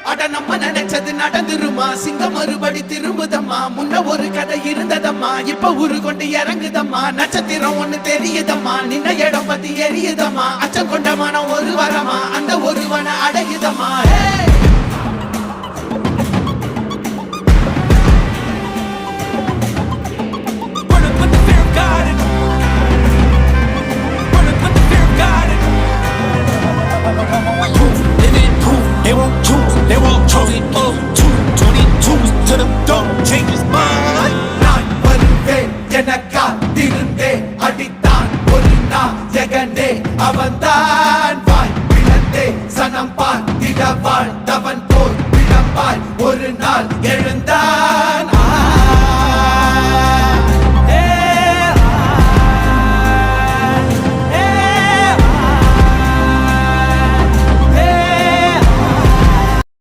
அட நம்ம நினைச்சது நடந்துருமா சிங்கம் மறுபடி திரும்புதம்மா முன்ன ஒரு கதை இருந்ததம்மா இப்ப உரு கொண்டு இறங்குதம்மா நட்சத்திரம் ஒண்ணு தெரியுதம்மா நின்ன இடம் பத்தி எரியுதம்மா அச்சம் கொண்ட மனம் ஒரு வரமா அந்த ஒருவனை அடையுதம்மா They won't choose, they won't choose it. 222 to the door, change his mind. நான் வருவேன் எனக்கால் திருந்தே அடித்தான் ஒரு நாயகனே அவன்தான் வாய் பிளந்தே சனம் பார்த்திட வாழ்ந்தவன் போல் விளம்பாய் ஒரு நாள் எழுந்தான்